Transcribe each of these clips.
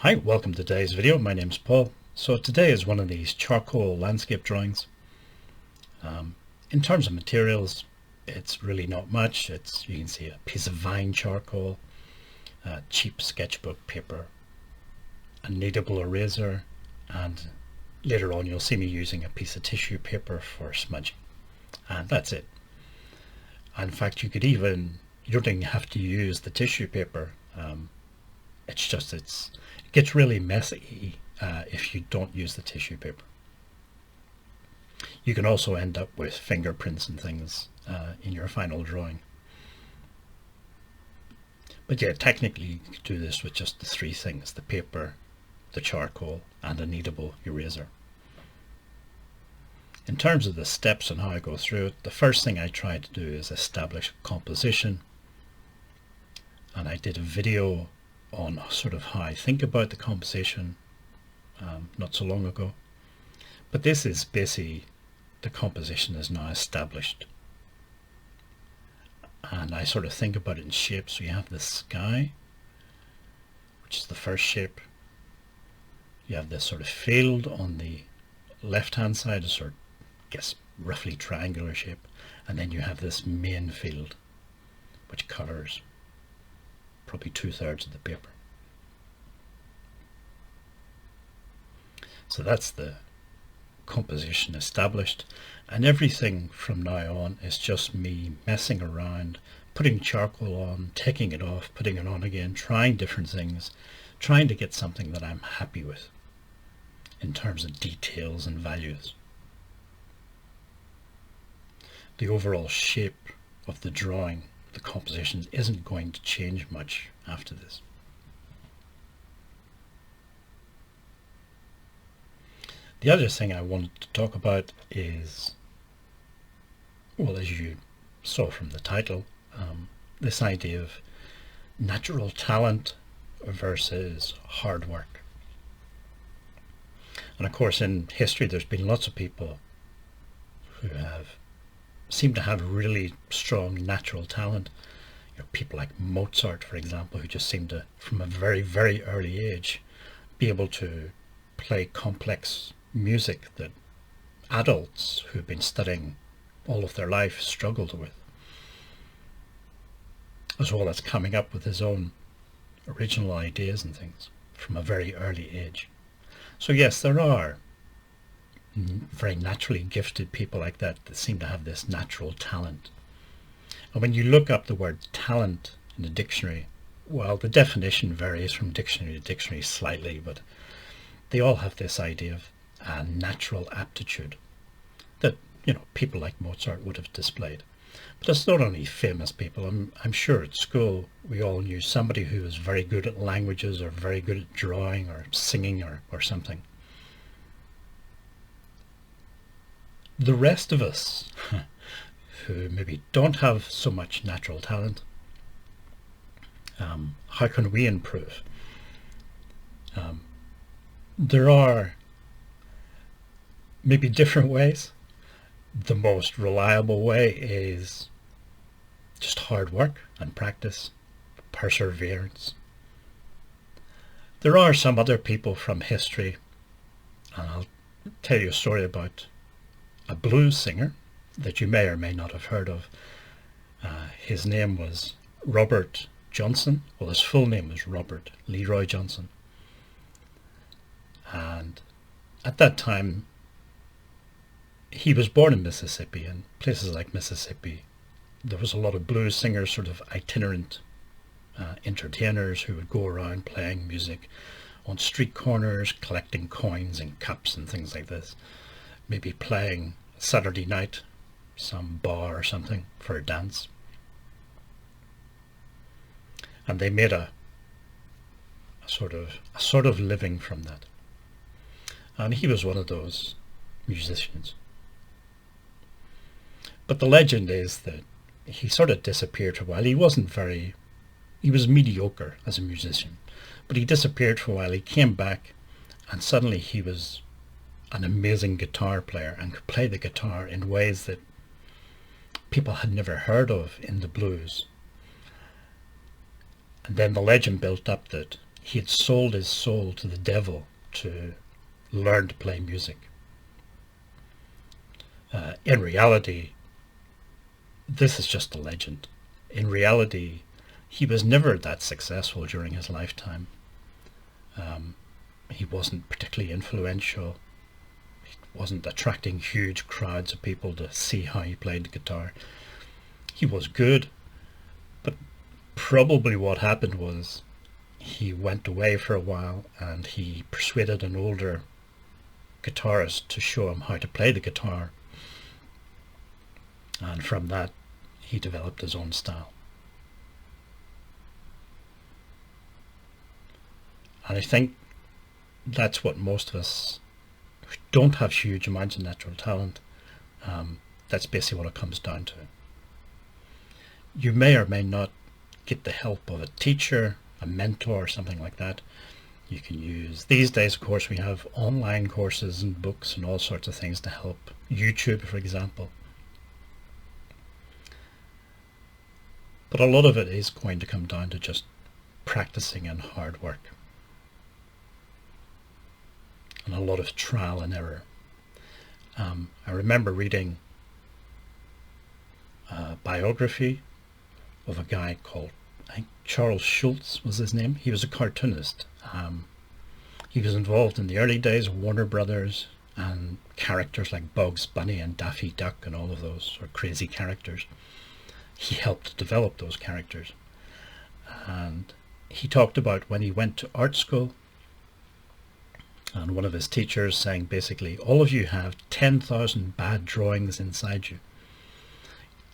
Hi, welcome to today's video. My name's Paul. So today is one of these charcoal landscape drawings. In terms of materials, it's really not much. You can see a piece of vine charcoal, cheap sketchbook paper, a kneadable eraser, and later on you'll see me using a piece of tissue paper for smudging. And that's it. In fact, you don't even have to use the tissue paper. It gets really messy if you don't use the tissue paper. You can also end up with fingerprints and things in your final drawing. But yeah, technically you can do this with just the three things: the paper, the charcoal, and a kneadable eraser. In terms of the steps and how I go through it, the first thing I try to do is establish composition. And I did a video on sort of how I think about the composition not so long ago. But this is basically, the composition is now established. And I sort of think about it in shapes. So you have the sky, which is the first shape. You have this sort of field on the left hand side, a sort of, I guess, roughly triangular shape. And then you have this main field, which covers probably 2/3 of the paper. So that's the composition established, and everything from now on is just me messing around, putting charcoal on, taking it off, putting it on again, trying different things, trying to get something that I'm happy with in terms of details and values. The overall shape of the drawing, the composition, isn't going to change much after this. The other thing I wanted to talk about is, well, as you saw from the title, this idea of natural talent versus hard work. And of course, in history, there's been lots of people who seem to have really strong natural talent. People like Mozart, for example, who just seemed to, from a very, very early age, be able to play complex music that adults who've been studying all of their life struggled with, as well as coming up with his own original ideas and things from a very early age. So yes, there are very naturally gifted people like that seem to have this natural talent. And when you look up the word talent in the dictionary, well, the definition varies from dictionary to dictionary slightly, but they all have this idea of a natural aptitude that people like Mozart would have displayed. But it's not only famous people. I'm sure at school we all knew somebody who was very good at languages, or very good at drawing or singing or something. The rest of us who maybe don't have so much natural talent, how can we improve? There are maybe different ways. The most reliable way is just hard work and practice, perseverance. There are some other people from history, and I'll tell you a story about a blues singer that you may or may not have heard of. His name was Robert Johnson. Well, his full name was Robert Leroy Johnson. And at that time, he was born in Mississippi, and places like Mississippi, there was a lot of blues singers, sort of itinerant entertainers who would go around playing music on street corners, collecting coins and cups and things like this. Maybe playing Saturday night, some bar or something, for a dance. And they made a sort of living from that. And he was one of those musicians. But the legend is that he sort of disappeared for a while. He was mediocre as a musician, but he disappeared for a while. He came back, and suddenly he was an amazing guitar player and could play the guitar in ways that people had never heard of in the blues. And then the legend built up that he had sold his soul to the devil to learn to play music. In reality, this is just a legend. In reality, he was never that successful during his lifetime. He wasn't particularly influential. He wasn't attracting huge crowds of people to see how he played the guitar. He was good, but probably what happened was he went away for a while and he persuaded an older guitarist to show him how to play the guitar. And from that, he developed his own style. And I think that's what most of us who don't have huge amounts of natural talent, that's basically what it comes down to. You may or may not get the help of a teacher, a mentor, or something like that. You can use, these days of course we have online courses and books and all sorts of things to help. YouTube, for example. But a lot of it is going to come down to just practicing and hard work. And a lot of trial and error. I remember reading a biography of a guy called, I think Charles Schulz was his name. He was a cartoonist. He was involved in the early days of Warner Brothers and characters like Bugs Bunny and Daffy Duck and all of those sort of crazy characters. He helped develop those characters. And he talked about when he went to art school, and one of his teachers saying basically, all of you have 10,000 bad drawings inside you.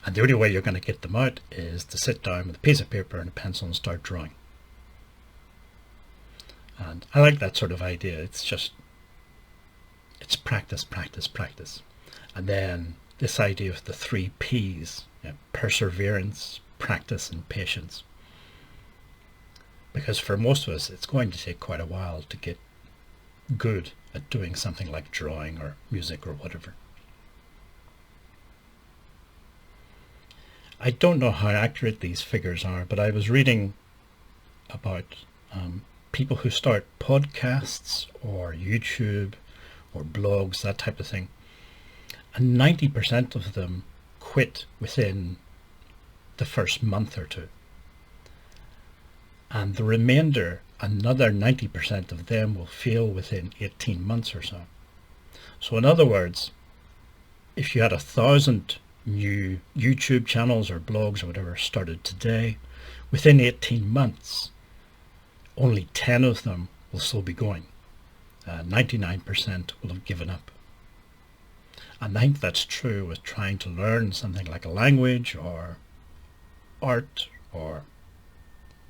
And the only way you're going to get them out is to sit down with a piece of paper and a pencil and start drawing. And I like that sort of idea. It's practice, practice, practice. And then this idea of the 3 P's, perseverance, practice, and patience. Because for most of us, it's going to take quite a while to get good at doing something like drawing or music or whatever. I don't know how accurate these figures are, but I was reading about people who start podcasts or YouTube or blogs, that type of thing, and 90% of them quit within the first month or two. And the remainder, another 90% of them, will fail within 18 months or so. So in other words, if you had 1,000 new YouTube channels or blogs or whatever started today, within 18 months, only 10 of them will still be going. 99% will have given up. And I think that's true with trying to learn something like a language or art or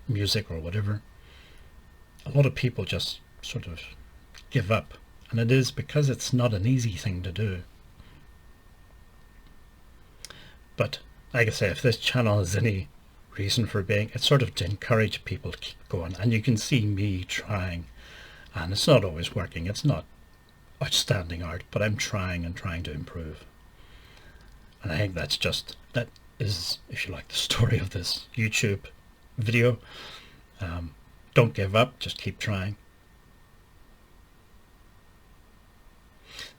music or whatever. A lot of people just sort of give up, and it is because it's not an easy thing to do. But like I say, if this channel has any reason for being, it's sort of to encourage people to keep going. And you can see me trying, and it's not always working. It's not outstanding art, but I'm trying and trying to improve. And I think that is, if you like, the story of this YouTube video. Don't give up, just keep trying.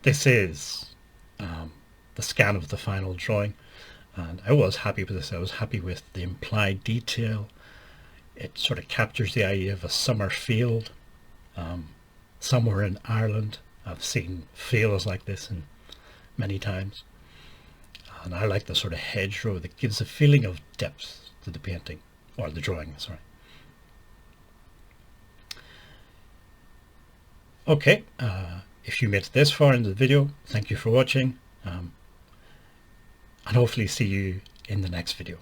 This is the scan of the final drawing, and I was happy with this. I was happy with the implied detail. It sort of captures the idea of a summer field somewhere in Ireland. I've seen fields like this many times, and I like the sort of hedgerow that gives a feeling of depth to the painting, or the drawing, sorry. Okay, if you made it this far into the video, thank you for watching, and hopefully see you in the next video.